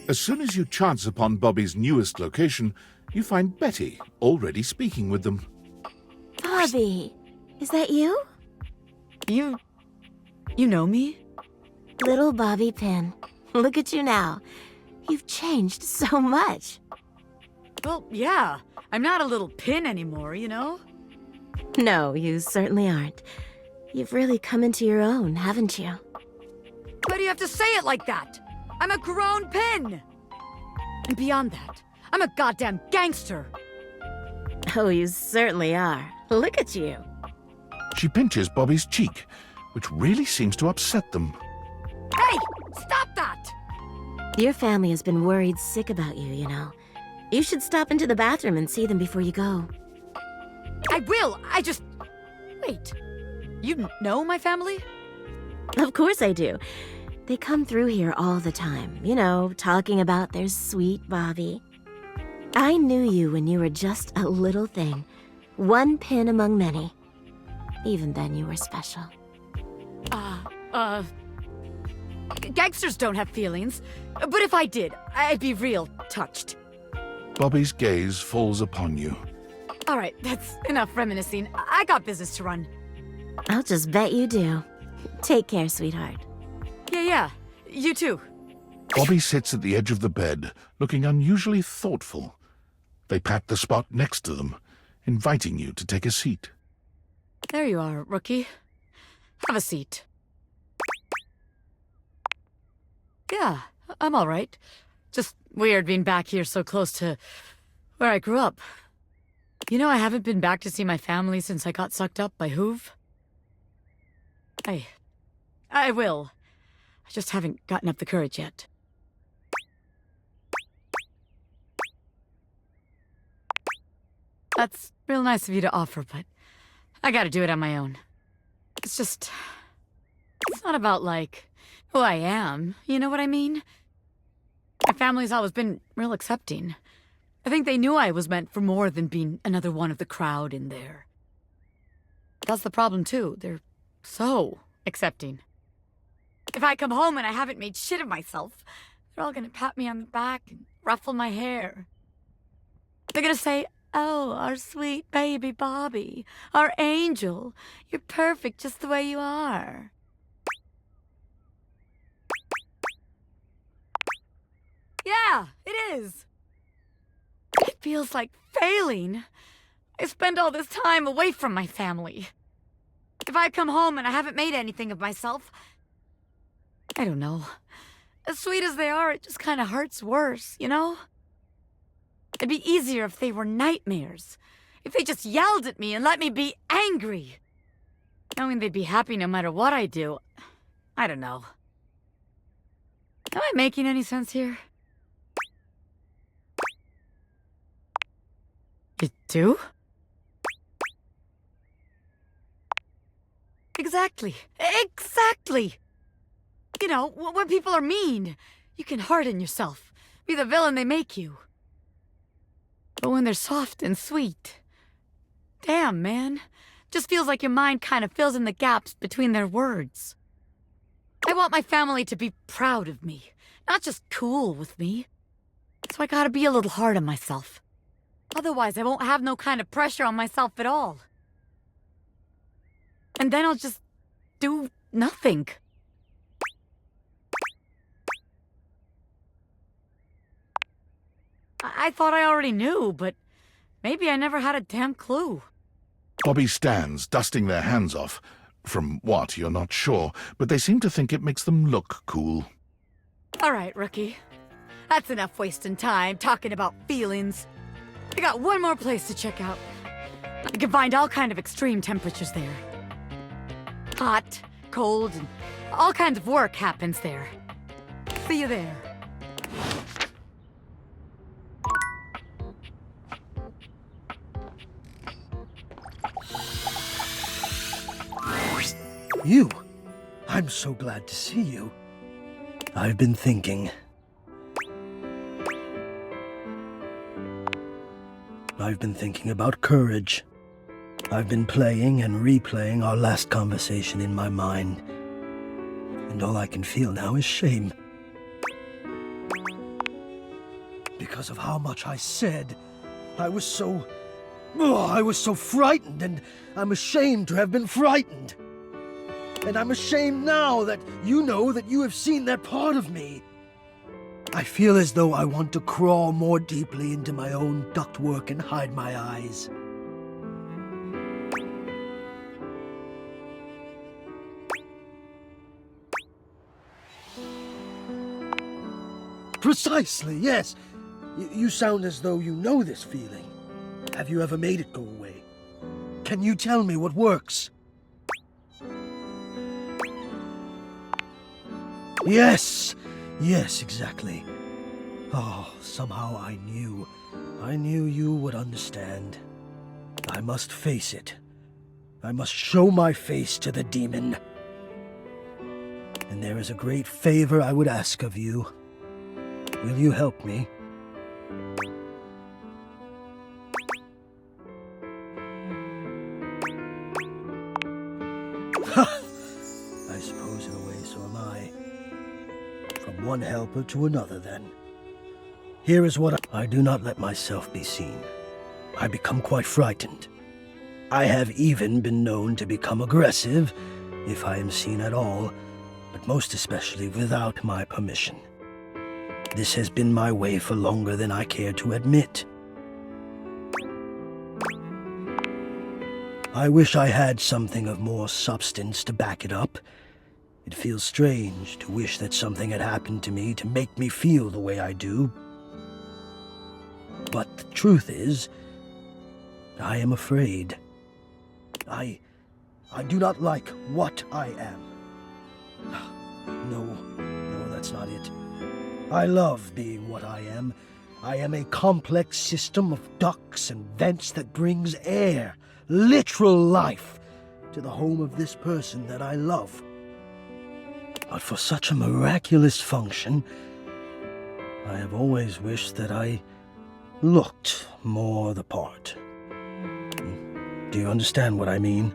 As soon as you chance upon Bobby's newest location, you find Betty already speaking with them. Bobby, is that you? You know me? Little Bobby Pin. Look at you now. You've changed so much. Well, yeah. I'm not a little pin anymore, you know? No, you certainly aren't. You've really come into your own, haven't you? Why do you have to say it like that? I'm a grown pin! And beyond that, I'm a goddamn gangster! Oh, you certainly are. Look at you. She pinches Bobby's cheek, which really seems to upset them. Hey! Stop that! Your family has been worried sick about you, you know. You should stop into the bathroom and see them before you go. I will! Wait. You know my family? Of course I do. They come through here all the time, you know, talking about their sweet Bobby. I knew you when you were just a little thing. One pin among many. Even then you were special. Gangsters don't have feelings. But if I did, I'd be real touched. Bobby's gaze falls upon you. All right, that's enough reminiscing. I got business to run. I'll just bet you do. Take care, sweetheart. Yeah. You too. Bobby sits at the edge of the bed, looking unusually thoughtful. They pat the spot next to them, inviting you to take a seat. There you are, rookie. Have a seat. Yeah, I'm all right. Just weird being back here so close to where I grew up. You know, I haven't been back to see my family since I got sucked up by Hoove. I will. I just haven't gotten up the courage yet. That's real nice of you to offer, but I gotta do it on my own. It's not about, like, who I am, you know what I mean? My family's always been real accepting. I think they knew I was meant for more than being another one of the crowd in there. That's the problem, too. They're so accepting. If I come home and I haven't made shit of myself, they're all gonna pat me on the back and ruffle my hair. They're gonna say, "Oh, our sweet baby Bobby, our angel, you're perfect just the way you are." Yeah, it is. It feels like failing. I spend all this time away from my family. If I come home and I haven't made anything of myself, I don't know. As sweet as they are, it just kind of hurts worse, you know? It'd be easier if they were nightmares. If they just yelled at me and let me be angry. Knowing they'd be happy no matter what I do. I don't know. Am I making any sense here? You do? Exactly. You know, when people are mean, you can harden yourself. Be the villain they make you. But when they're soft and sweet... Damn, man. Just feels like your mind kind of fills in the gaps between their words. I want my family to be proud of me, not just cool with me. So I gotta be a little hard on myself. Otherwise, I won't have no kind of pressure on myself at all. And then I'll just do nothing. I thought I already knew, but maybe I never had a damn clue. Bobby stands, dusting their hands off. From what, you're not sure, but they seem to think it makes them look cool. All right, rookie. That's enough wasting time talking about feelings. I got one more place to check out. I can find all kind of extreme temperatures there. Hot, cold, and all kinds of work happens there. See you there. You? I'm so glad to see you. I've been thinking. I've been thinking about courage. I've been playing and replaying our last conversation in my mind. And all I can feel now is shame. because of how much I said. I was so frightened, and I'm ashamed to have been frightened. And I'm ashamed now that you know that you have seen that part of me. I feel as though I want to crawl more deeply into my own ductwork and hide my eyes. Precisely, yes. You sound as though you know this feeling. Have you ever made it go away? Can you tell me what works? Yes! Yes, exactly. Oh, somehow I knew you would understand. I must face it. I must show my face to the demon. And there is a great favor I would ask of you. Will you help me? I suppose in a way so am I. From one helper to another, then. Here is what I do not let myself be seen. I become quite frightened. I have even been known to become aggressive, if I am seen at all, but most especially without my permission. This has been my way for longer than I care to admit. I wish I had something of more substance to back it up. It feels strange to wish that something had happened to me to make me feel the way I do. But the truth is, I am afraid. I do not like what I am. No, that's not it. I love being what I am. I am a complex system of ducts and vents that brings air, literal life, to the home of this person that I love. But for such a miraculous function, I have always wished that I looked more the part. Do you understand what I mean?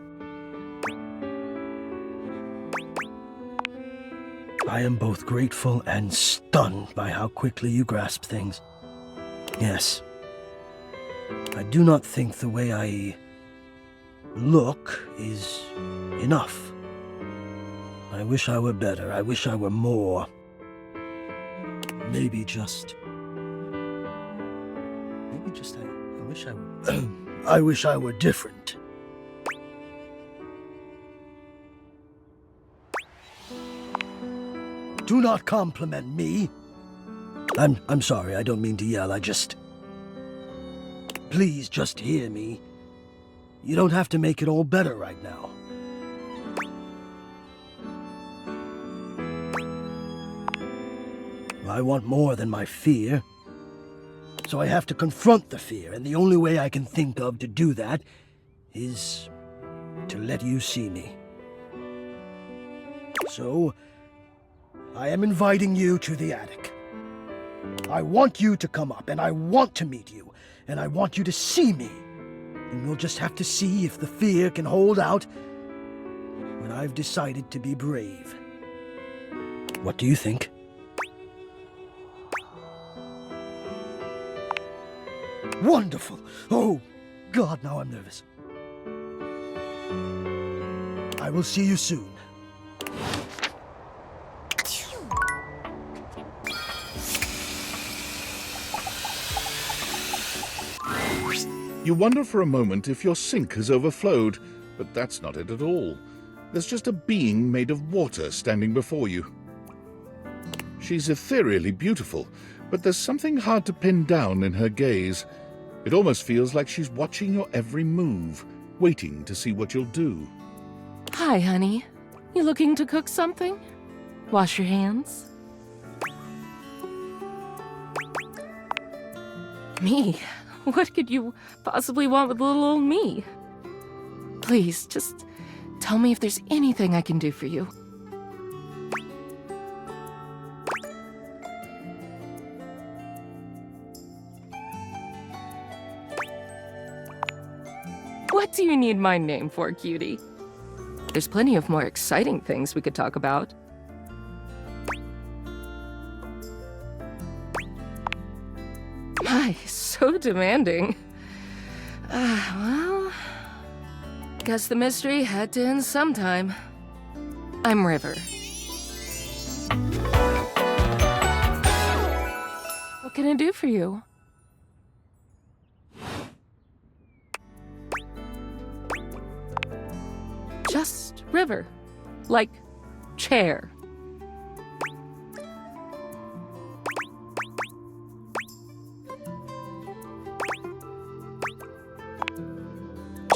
I am both grateful and stunned by how quickly you grasp things. Yes. I do not think the way I look is enough. I wish I were better. I wish I were more. Maybe just I wish I were I wish I were different. Do not compliment me. I'm sorry, I don't mean to yell, Please just hear me. You don't have to make it all better right now. I want more than my fear. So I have to confront the fear, and the only way I can think of to do that is to let you see me. So, I am inviting you to the attic. I want you to come up, and I want to meet you, and I want you to see me. And we'll just have to see if the fear can hold out when I've decided to be brave. What do you think? Wonderful! Oh, God, now I'm nervous. I will see you soon. You wonder for a moment if your sink has overflowed, but that's not it at all. There's just a being made of water standing before you. She's ethereally beautiful, but there's something hard to pin down in her gaze. It almost feels like she's watching your every move, waiting to see what you'll do. Hi, honey. You looking to cook something? Wash your hands? Me? What could you possibly want with little old me? Please, just tell me if there's anything I can do for you. What do you need my name for, cutie? There's plenty of more exciting things we could talk about. My, so demanding. Well, guess the mystery had to end sometime. I'm River. What can I do for you? Just River. Like chair.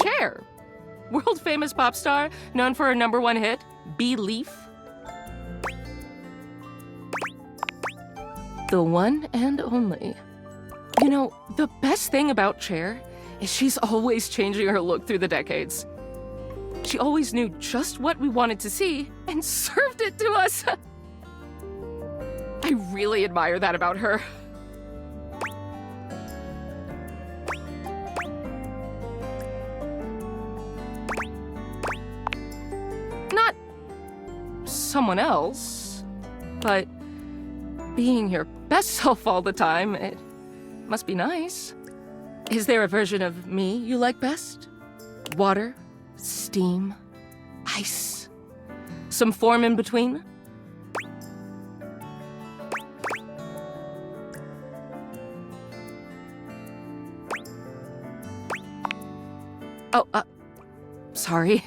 Chair. World famous pop star, known for her #1 hit, Belief. The one and only. You know, the best thing about Cher is she's always changing her look through the decades. She always knew just what we wanted to see and served it to us. I really admire that about her. Not someone else, but being your best self all the time, it must be nice. Is there a version of me you like best? Water? Steam? Ice? Some form in between? Oh, sorry.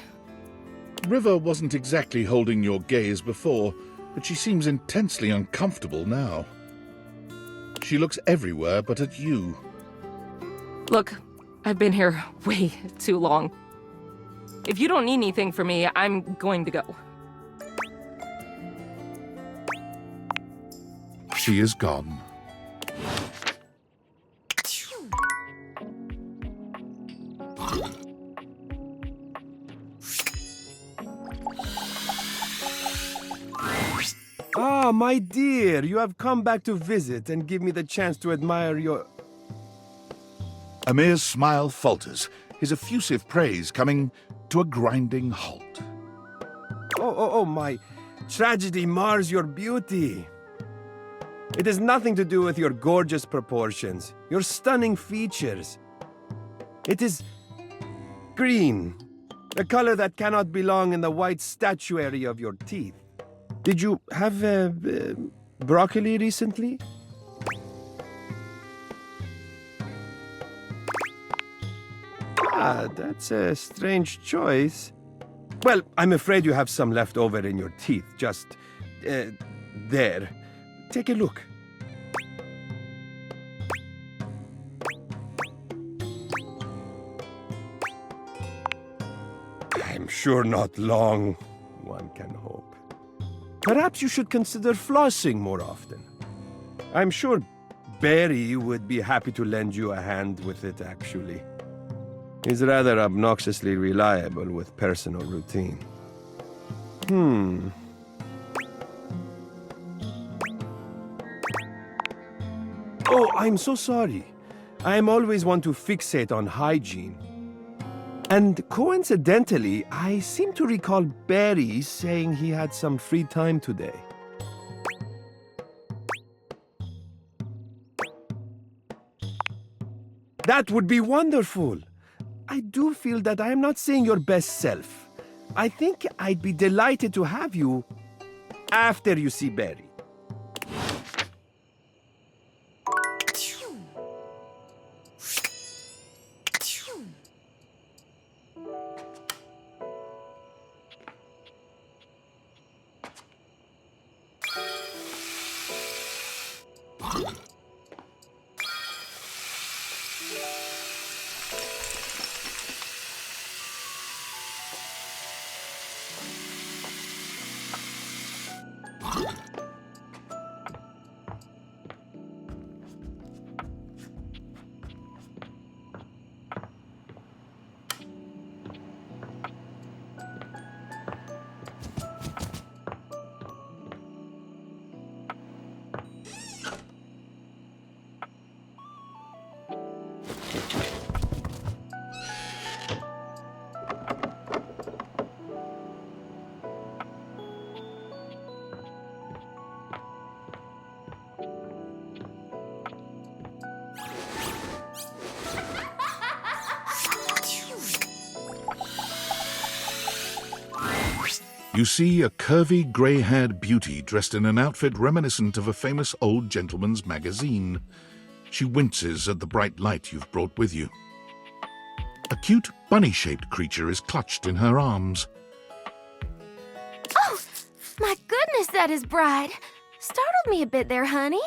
River wasn't exactly holding your gaze before, but she seems intensely uncomfortable now. She looks everywhere but at you. Look, I've been here way too long. If you don't need anything from me, I'm going to go. She is gone. Ah, my dear, you have come back to visit and give me the chance to admire your... Amir's smile falters, his effusive praise coming to a grinding halt. Oh, my tragedy mars your beauty. It has nothing to do with your gorgeous proportions, your stunning features. It is green, a color that cannot belong in the white statuary of your teeth. Did you have broccoli recently? Ah, that's a strange choice. Well, I'm afraid you have some left over in your teeth. Just, there. Take a look. I'm sure not long, one can hope. Perhaps you should consider flossing more often. I'm sure Barry would be happy to lend you a hand with it, actually. He's rather obnoxiously reliable with personal routine. Oh, I'm so sorry. I'm always one to fixate on hygiene. And coincidentally, I seem to recall Barry saying he had some free time today. That would be wonderful. I do feel that I am not seeing your best self. I think I'd be delighted to have you after you see Barry. You see a curvy, grey-haired beauty dressed in an outfit reminiscent of a famous old gentleman's magazine. She winces at the bright light you've brought with you. A cute, bunny-shaped creature is clutched in her arms. Oh, my goodness, that is bright. Startled me a bit there, honey.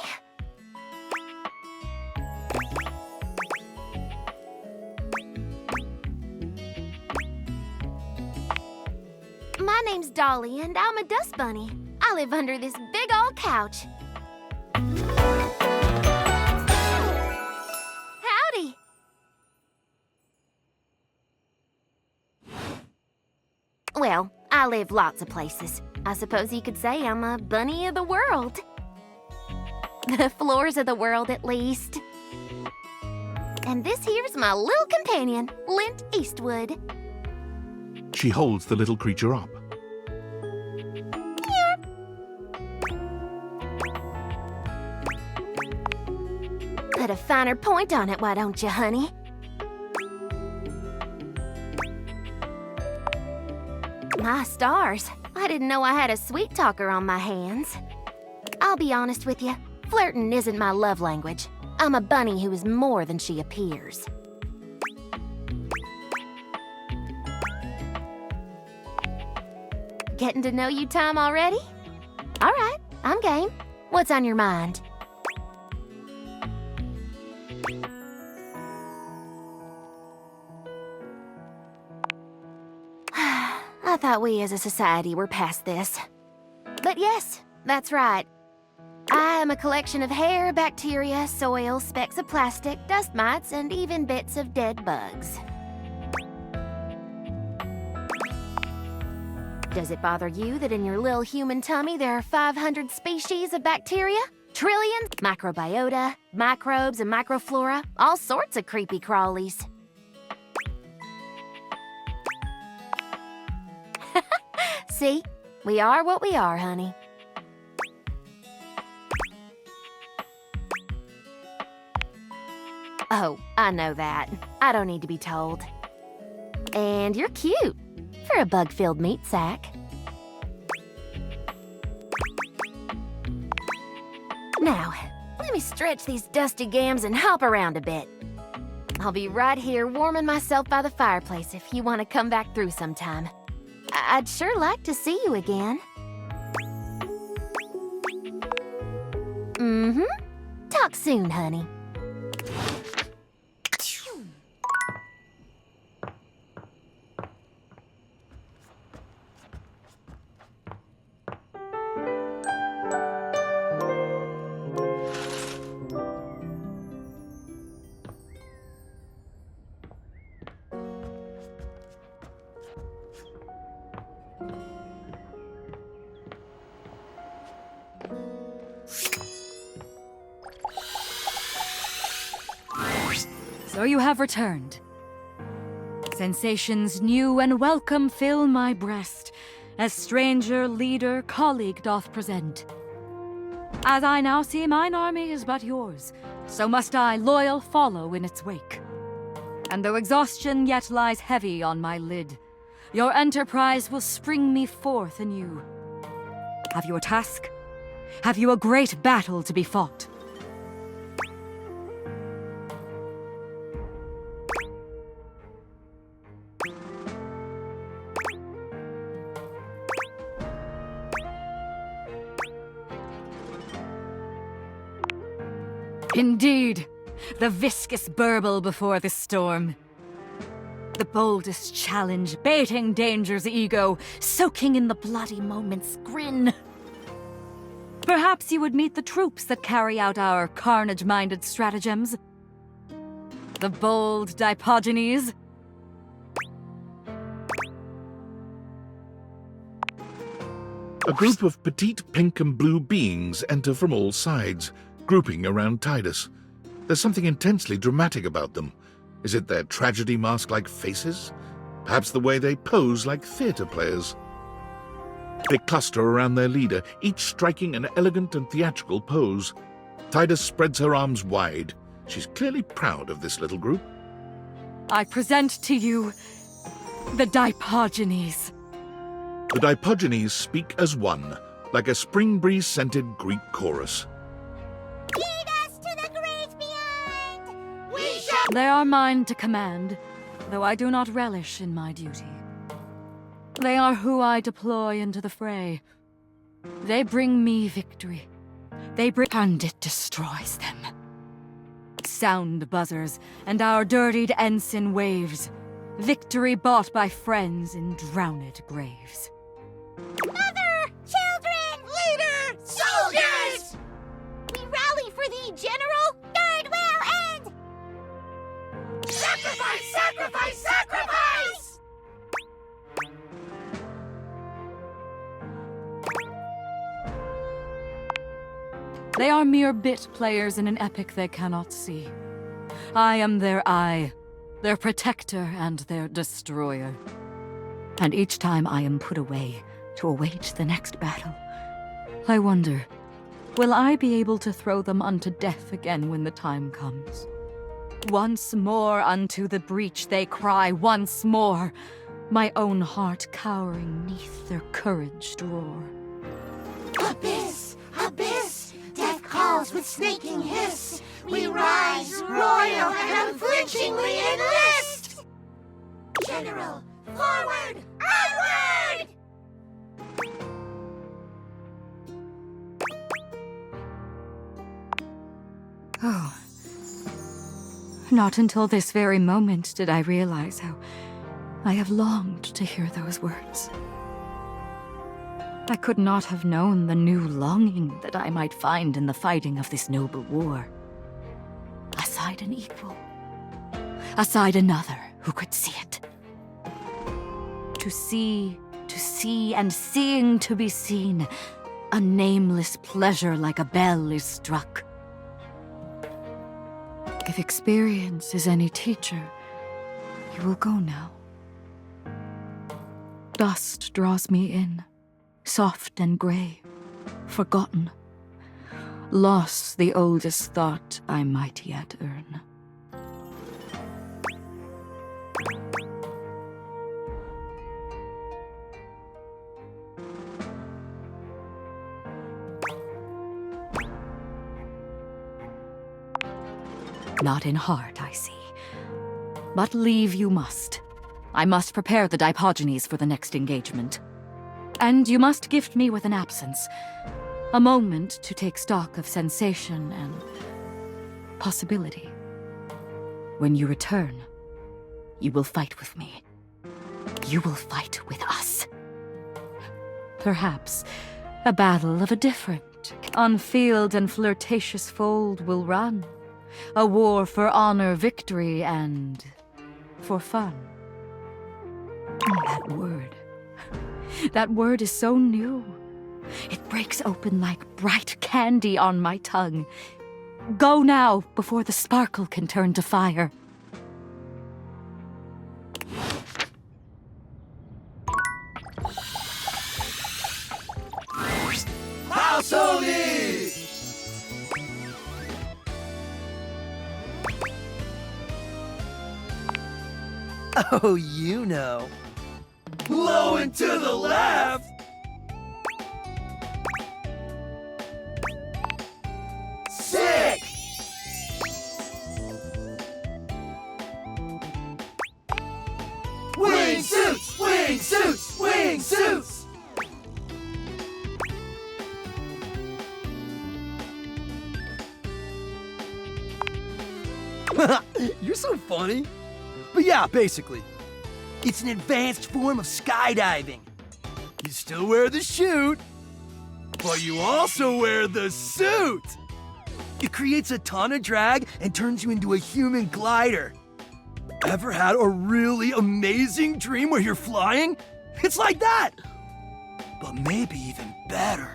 My name's Dolly, and I'm a dust bunny. I live under this big old couch. Howdy. Well, I live lots of places. I suppose you could say I'm a bunny of the world. The floors of the world, at least. And this here's my little companion, Lint Eastwood. She holds the little creature up. Put a finer point on it, why don't you, honey? My stars, I didn't know I had a sweet talker on my hands. I'll be honest with you, flirting isn't my love language. I'm a bunny who is more than she appears. Getting to know you time already? All right, I'm game. What's on your mind? I thought we as a society were past this. But yes, that's right. I am a collection of hair, bacteria, soil, specks of plastic, dust mites, and even bits of dead bugs. Does it bother you that in your little human tummy there are 500 species of bacteria? Trillions, microbiota, microbes and microflora, all sorts of creepy crawlies. See, we are what we are, honey. Oh, I know that. I don't need to be told. And you're cute for a bug-filled meat sack. Now, let me stretch these dusty gams and hop around a bit. I'll be right here warming myself by the fireplace if you want to come back through sometime. I'd sure like to see you again. Mm-hmm. Talk soon, honey. So you have returned. Sensations new and welcome fill my breast, as stranger, leader, colleague doth present. As I now see mine army is but yours, so must I loyal follow in its wake. And though exhaustion yet lies heavy on my lid, your enterprise will spring me forth anew. Have you a task? Have you a great battle to be fought? Indeed, the viscous burble before the storm. The boldest challenge, baiting danger's ego, soaking in the bloody moment's grin. Perhaps you would meet the troops that carry out our carnage-minded stratagems. The bold Dipogenes. A group of petite pink and blue beings enter from all sides, grouping around Titus. There's something intensely dramatic about them. Is it their tragedy mask-like faces? Perhaps the way they pose like theatre players. They cluster around their leader, each striking an elegant and theatrical pose. Titus spreads her arms wide. She's clearly proud of this little group. I present to you the Dipogenes. The Dipogenies speak as one, like a spring breeze-scented Greek chorus. Lead us to the great beyond! We shall... They are mine to command, though I do not relish in my duty. They are who I deploy into the fray. They bring me victory. And it destroys them. Sound buzzers, and our dirtied ensign waves. Victory bought by friends in drowned graves. Mother! Children! Leader! Soldiers! We rally for thee, General! Third will end! Sacrifice! Sacrifice! Sacrifice! They are mere bit players in an epic they cannot see. I am their eye, their protector and their destroyer. And each time I am put away to await the next battle, I wonder, will I be able to throw them unto death again when the time comes? Once more unto the breach they cry, once more, my own heart cowering neath their couraged roar. Abyss! Abyss! Death calls with snaking hiss. We rise, royal and unflinchingly enlist! General, forward! Onward! Oh. Not until this very moment did I realize how I have longed to hear those words. I could not have known the new longing that I might find in the fighting of this noble war. Aside an equal, aside another who could see it. To see, and seeing to be seen, a nameless pleasure like a bell is struck. If experience is any teacher, you will go now. Dust draws me in, soft and gray, forgotten. Loss the oldest thought I might yet earn. Not in heart, I see. But leave you must. I must prepare the Dipogenies for the next engagement. And you must gift me with an absence. A moment to take stock of sensation and possibility. When you return, you will fight with me. You will fight with us. Perhaps a battle of a different, unfeeled and flirtatious fold will run. A war for honor, victory, and for fun. That word. That word is so new. It breaks open like bright candy on my tongue. Go now, before the sparkle can turn to fire. Oh, you know. Blow and to the left! Sick! Wing suits! Wing suits! Wing suits! You're so funny. But yeah, basically, it's an advanced form of skydiving. You still wear the chute, but you also wear the suit. It creates a ton of drag and turns you into a human glider. Ever had a really amazing dream where you're flying? It's like that, but maybe even better.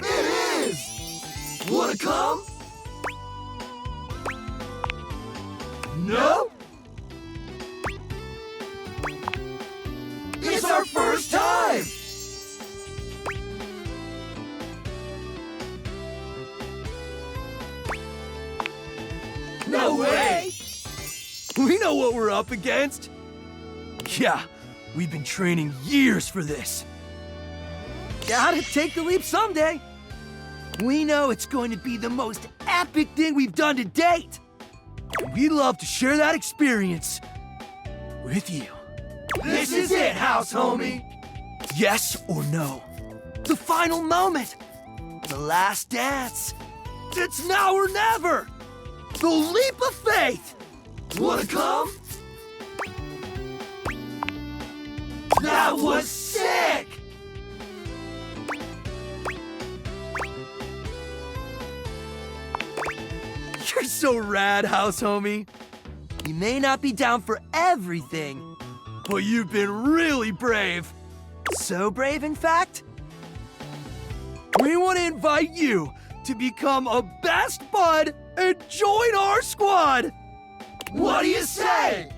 It is! Wanna come? No? It's our first time! No way! We know what we're up against. Yeah, We've been training years for this. Gotta take the leap someday. We know it's going to be the most epic thing we've done to date. And we'd love to share that experience with you. This is it, house homie. Yes or no? The final moment. The last dance. It's now or never. The leap of faith. Wanna come? That was sick! You're so rad, house homie. You may not be down for everything, but you've been really brave. So brave, in fact, we want to invite you to become a best bud and join our squad. What do you say?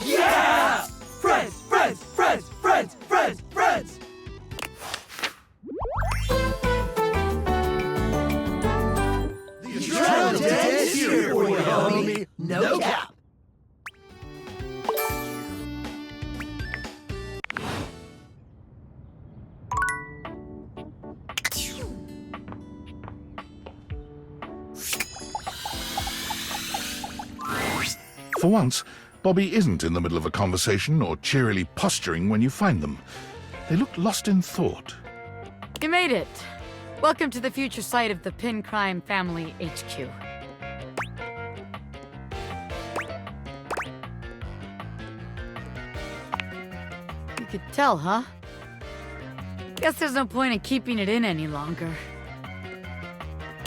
Yeah! Friends, friends, friends, friends, friends, friends! The Eternal Day is here for you, homie. No cap. For once, Bobby isn't in the middle of a conversation or cheerily posturing when you find them. They look lost in thought. You made it. Welcome to the future site of the Pin Crime Family HQ. You could tell, huh? Guess there's no point in keeping it in any longer.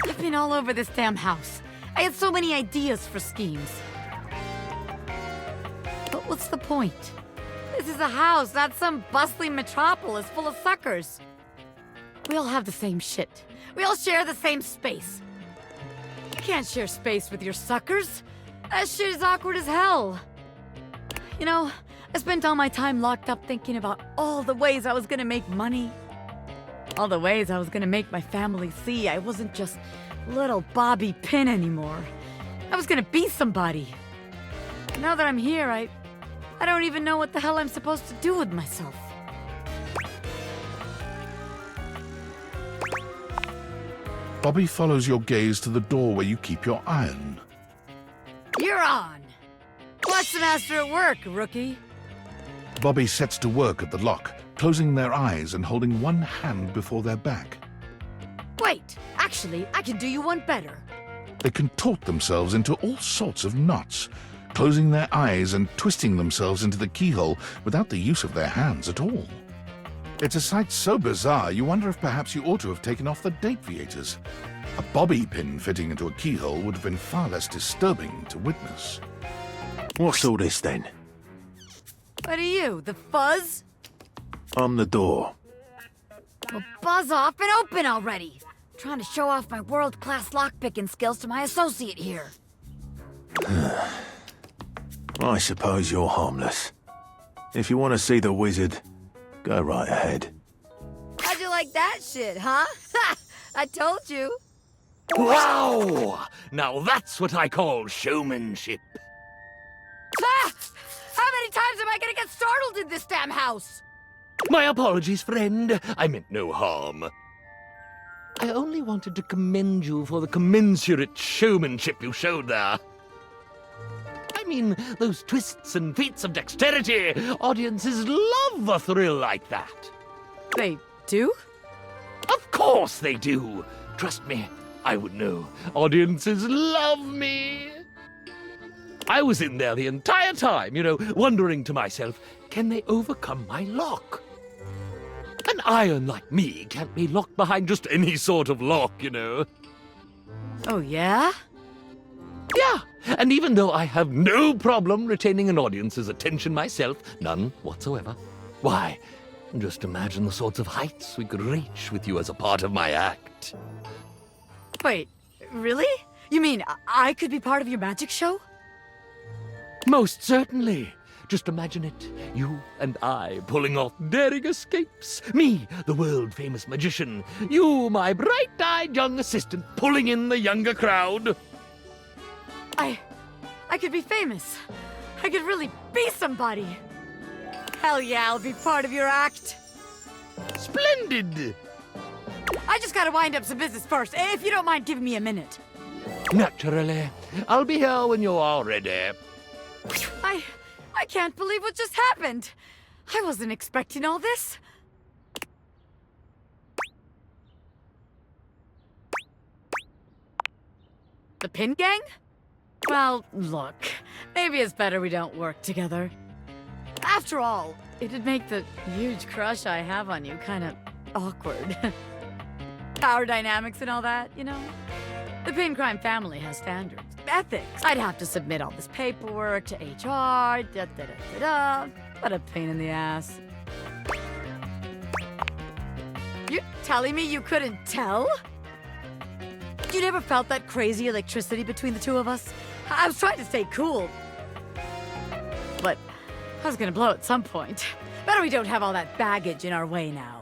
I've been all over this damn house. I had so many ideas for schemes. But what's the point? This is a house, not some bustling metropolis full of suckers. We all have the same shit. We all share the same space. You can't share space with your suckers. That shit is awkward as hell. You know, I spent all my time locked up thinking about all the ways I was gonna make money. All the ways I was gonna make my family see I wasn't just little Bobby Pin anymore. I was gonna be somebody. Now that I'm here, I don't even know what the hell I'm supposed to do with myself. Bobby follows your gaze to the door where you keep your iron. You're on! Watch the master at work, rookie. Bobby sets to work at the lock, closing their eyes and holding one hand before their back. Wait, actually, I can do you one better. They contort themselves into all sorts of knots, closing their eyes and twisting themselves into the keyhole without the use of their hands at all. It's a sight so bizarre you wonder if perhaps you ought to have taken off the dateviators. A bobby pin fitting into a keyhole would have been far less disturbing to witness. What's all this then? What are you, the fuzz? I'm the door. Well, buzz off and open already. I'm trying to show off my world-class lockpicking skills to my associate here. I suppose you're harmless. If you want to see the wizard, go right ahead. How'd you like that shit, huh? Ha! I told you. Wow! Now that's what I call showmanship. Ah! How many times am I gonna get startled in this damn house? My apologies, friend. I meant no harm. I only wanted to commend you for the commensurate showmanship you showed there. I mean, those twists and feats of dexterity. Audiences love a thrill like that. They do? Of course they do. Trust me, I would know. Audiences love me. I was in there the entire time, wondering to myself, can they overcome my lock? An iron like me can't be locked behind just any sort of lock, Oh, yeah? Yeah, and even though I have no problem retaining an audience's attention myself, none whatsoever, why, just imagine the sorts of heights we could reach with you as a part of my act. Wait, really? You mean I could be part of your magic show? Most certainly. Just imagine it. You and I pulling off daring escapes. Me, the world-famous magician. You, my bright-eyed young assistant, pulling in the younger crowd. I I could be famous. I could really be somebody. Hell yeah, I'll be part of your act. Splendid! I just gotta wind up some business first, if you don't mind giving me a minute. Naturally. I'll be here when you're all ready. I can't believe what just happened. I wasn't expecting all this. The Pin Gang? Well, look, maybe it's better we don't work together. After all, it'd make the huge crush I have on you kind of awkward. Power dynamics and all that, you know? The Pin Crime family has standards, ethics. I'd have to submit all this paperwork to HR, da-da-da-da-da. What a pain in the ass. You telling me you couldn't tell? You never felt that crazy electricity between the two of us? I was trying to stay cool. But I was gonna blow at some point. Better we don't have all that baggage in our way now.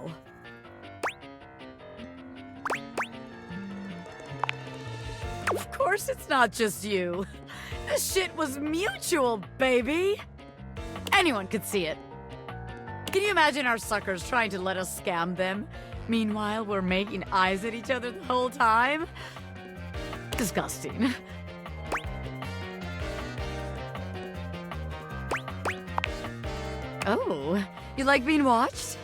Of course it's not just you. This shit was mutual, baby. Anyone could see it. Can you imagine our suckers trying to let us scam them? Meanwhile, we're making eyes at each other the whole time? Disgusting. Oh, you like being watched?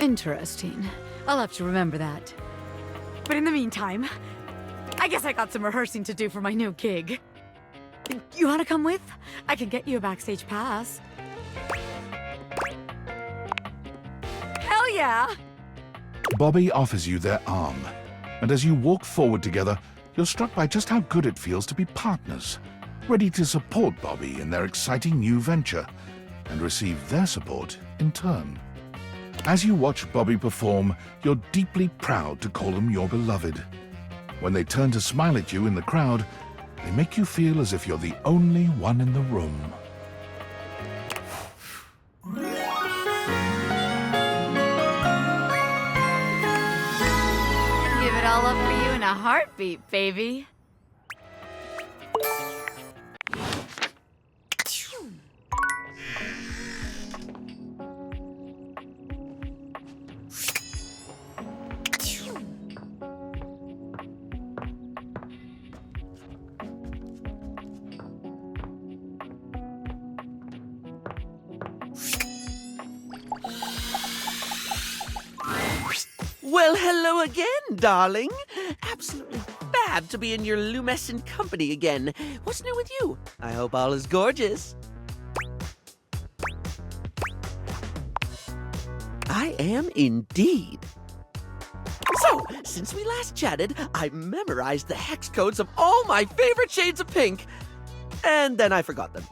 Interesting. I'll have to remember that. But in the meantime, I guess I got some rehearsing to do for my new gig. You wanna come with? I can get you a backstage pass. Hell yeah! Bobby offers you their arm, and as you walk forward together, you're struck by just how good it feels to be partners, ready to support Bobby in their exciting new venture, and receive their support in turn. As you watch Bobby perform, you're deeply proud to call him your beloved. When they turn to smile at you in the crowd, they make you feel as if you're the only one in the room. Give it all up for you in a heartbeat, baby. Well, hello again, darling. Absolutely fab to be in your lumescent company again. What's new with you? I hope all is gorgeous. I am indeed. So, since we last chatted, I memorized the hex codes of all my favorite shades of pink. And then I forgot them.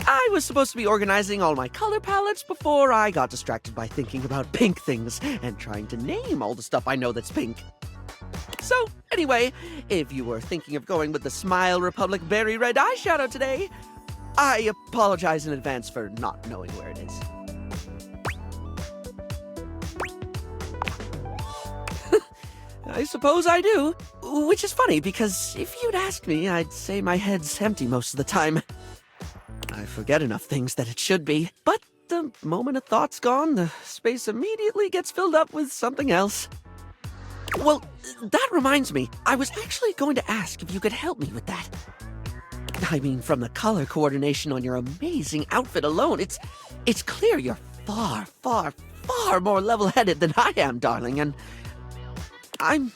I was supposed to be organizing all my color palettes before I got distracted by thinking about pink things and trying to name all the stuff I know that's pink. So, anyway, if you were thinking of going with the Smile Republic Berry Red eyeshadow today, I apologize in advance for not knowing where it is. I suppose I do, which is funny because if you'd asked me, I'd say my head's empty most of the time. I forget enough things that it should be, but the moment a thought's gone, the space immediately gets filled up with something else. Well, that reminds me, I was actually going to ask if you could help me with that. I mean, from the color coordination on your amazing outfit alone, it's clear you're far, far, far more level-headed than I am, darling, and I'm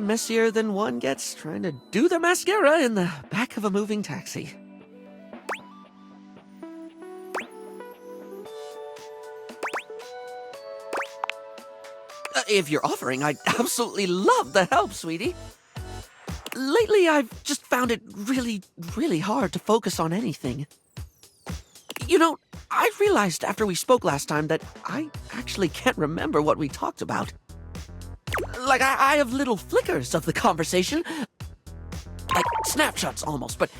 messier than one gets trying to do the mascara in the back of a moving taxi. If you're offering, I'd absolutely love the help, sweetie. Lately, I've just found it really, really hard to focus on anything. You know, I realized after we spoke last time that I actually can't remember what we talked about. Like, I have little flickers of the conversation. Like snapshots almost, but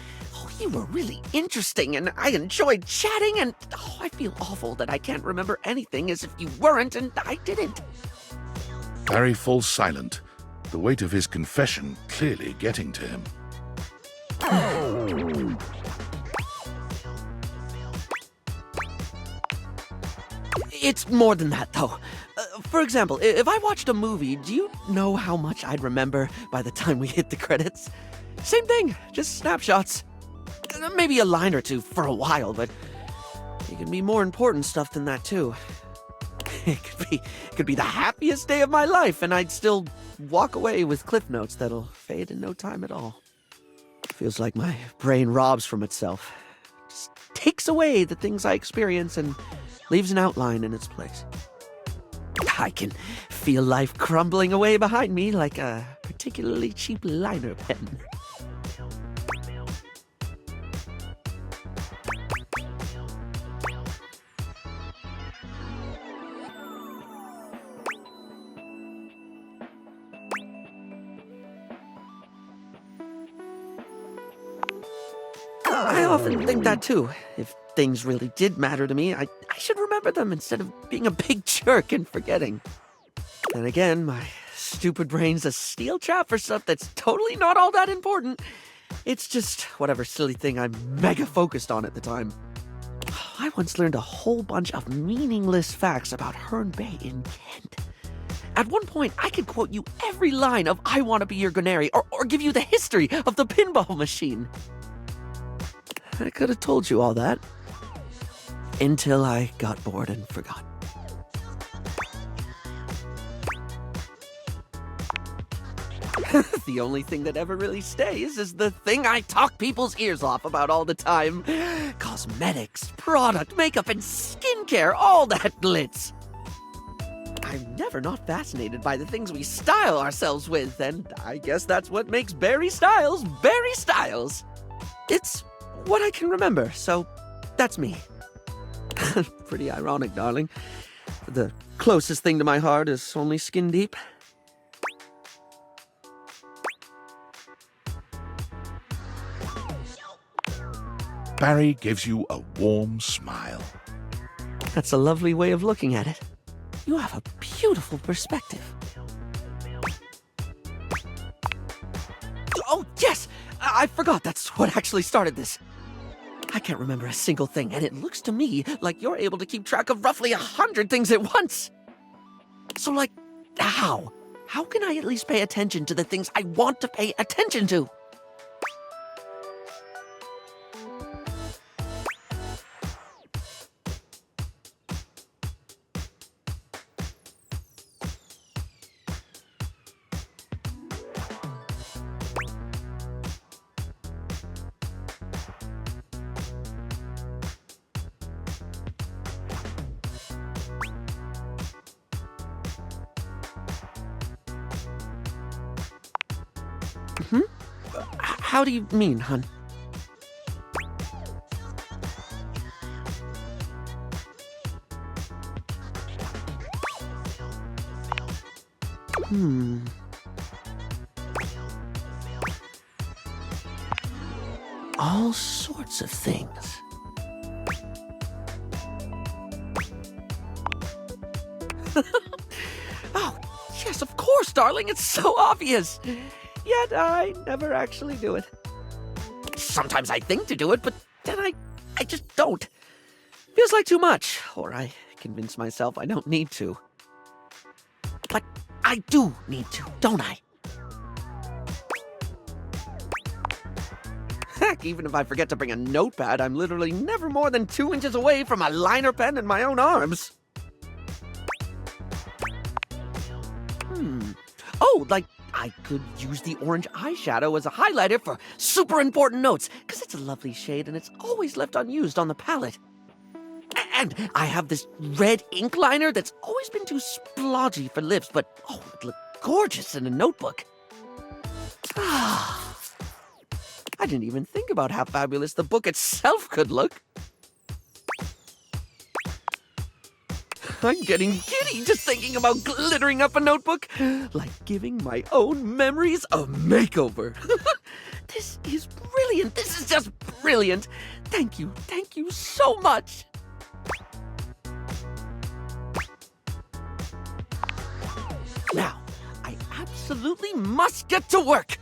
you were really interesting and I enjoyed chatting and I feel awful that I can't remember anything as if you weren't and I didn't. Barry falls silent, the weight of his confession clearly getting to him. It's more than that, though. For example, if I watched a movie, do you know how much I'd remember by the time we hit the credits? Same thing, just snapshots. Maybe a line or two for a while, but it can be more important stuff than that, too. It could be the happiest day of my life, and I'd still walk away with cliff notes that'll fade in no time at all. Feels like my brain robs from itself. Just takes away the things I experience and leaves an outline in its place. I can feel life crumbling away behind me like a particularly cheap liner pen. I often think that too. If things really did matter to me, I should remember them instead of being a big jerk and forgetting. Then again, my stupid brain's a steel trap for stuff that's totally not all that important. It's just whatever silly thing I'm mega focused on at the time. I once learned a whole bunch of meaningless facts about Herne Bay in Kent. At one point, I could quote you every line of I Want to Be Your Gunary or give you the history of the pinball machine. I could have told you all that. Until I got bored and forgot. The only thing that ever really stays is the thing I talk people's ears off about all the time. Cosmetics, product, makeup, and skincare, all that glitz. I'm never not fascinated by the things we style ourselves with, and I guess that's what makes Barry Styles Barry Styles. It's what I can remember, so that's me. Pretty ironic, darling. The closest thing to my heart is only skin deep. Barry gives you a warm smile. That's a lovely way of looking at it. You have a beautiful perspective. Oh, yes! I forgot that's what actually started this. I can't remember a single thing, and it looks to me like you're able to keep track of roughly 100 things at once. So, like, how? How can I at least pay attention to the things I want to pay attention to? How do you mean, hun? All sorts of things. Oh, yes, of course, darling. It's so obvious. Yet I never actually do it. Sometimes I think to do it, but then I just don't. Feels like too much, or I convince myself I don't need to. But I do need to, don't I? Heck, even if I forget to bring a notepad, I'm literally never more than 2 inches away from a liner pen in my own arms. Oh, like, I could use the orange eyeshadow as a highlighter for super important notes, because it's a lovely shade and it's always left unused on the palette. And I have this red ink liner that's always been too splodgy for lips, but oh, it would look gorgeous in a notebook. I didn't even think about how fabulous the book itself could look. I'm getting giddy just thinking about glittering up a notebook, like giving my own memories a makeover. This is brilliant. This is just brilliant. Thank you so much. Now, I absolutely must get to work.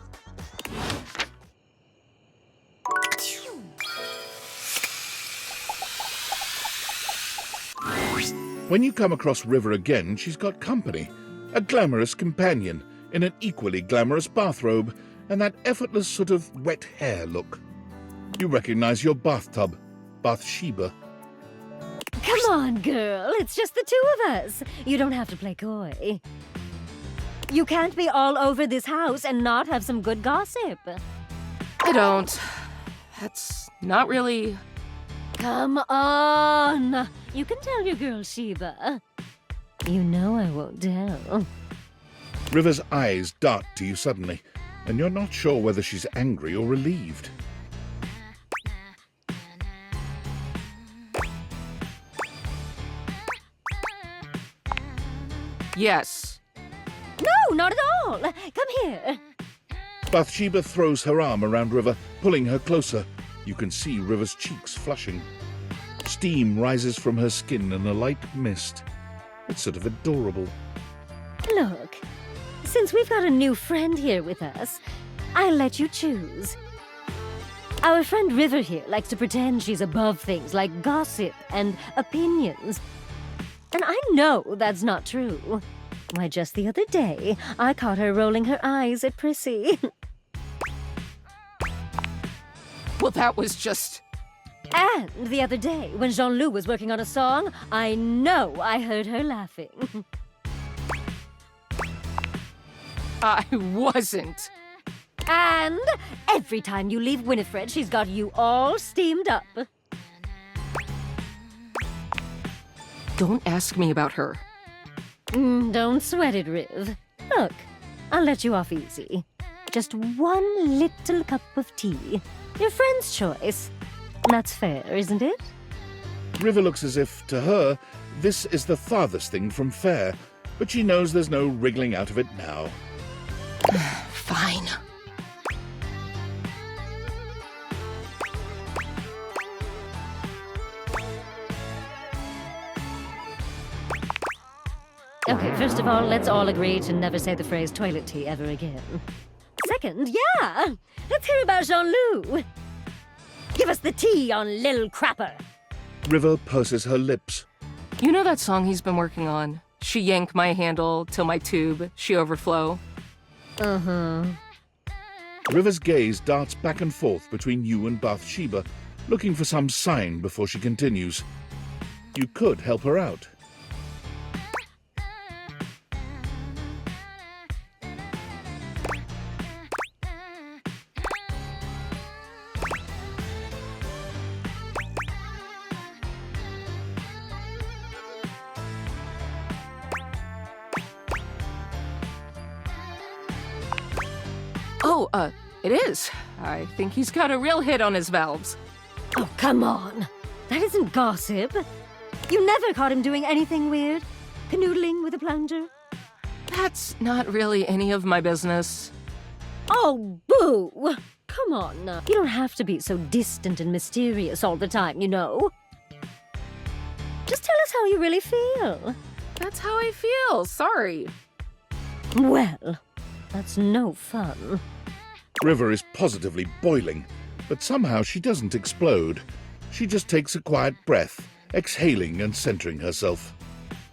When you come across River again, she's got company. A glamorous companion in an equally glamorous bathrobe and that effortless sort of wet hair look. You recognize your bathtub, Bathsheba. Come on, girl. It's just the two of us. You don't have to play coy. You can't be all over this house and not have some good gossip. I don't. That's not really... Come on. You can tell your girl, Sheba. You know I won't tell. River's eyes dart to you suddenly, and you're not sure whether she's angry or relieved. Yes. No, not at all. Come here. Bathsheba throws her arm around River, pulling her closer. You can see River's cheeks flushing. Steam rises from her skin in a light mist. It's sort of adorable. Look, since we've got a new friend here with us, I'll let you choose. Our friend River here likes to pretend she's above things like gossip and opinions. And I know that's not true. Why, just the other day, I caught her rolling her eyes at Prissy. Well, that was just... And the other day, when Jean-Loup was working on a song, I know I heard her laughing. I wasn't. And every time you leave Winifred, she's got you all steamed up. Don't ask me about her. Don't sweat it, Riv. Look, I'll let you off easy. Just one little cup of tea. Your friend's choice. That's fair, isn't it? River looks as if, to her, this is the farthest thing from fair, but she knows there's no wriggling out of it now. Fine. Okay, first of all, let's all agree to never say the phrase toilet tea ever again. Second, yeah! Let's hear about Jean-Loup. Give us the tea on Lil Crapper. River purses her lips. You know that song he's been working on? She yank my handle till my tube, she overflow. Uh-huh. River's gaze darts back and forth between you and Bathsheba, looking for some sign before she continues. You could help her out. Oh, it is. I think he's got a real hit on his valves. Oh, come on. That isn't gossip. You never caught him doing anything weird? Canoodling with a plunger? That's not really any of my business. Oh, boo! Come on now. You don't have to be so distant and mysterious all the time, you know. Just tell us how you really feel. That's how I feel. Sorry. Well, that's no fun. River is positively boiling, but somehow she doesn't explode. She just takes a quiet breath, exhaling and centering herself.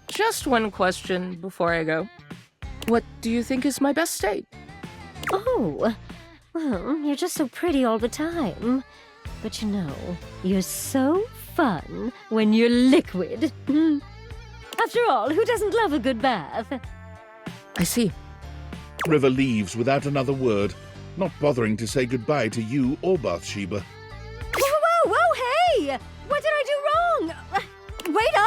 Just one question before I go. What do you think is my best state? Oh, well, you're just so pretty all the time. But you know, you're so fun when you're liquid. After all, who doesn't love a good bath? I see. River leaves without another word, not bothering to say goodbye to you or Bathsheba. Whoa, hey! What did I do wrong? Wait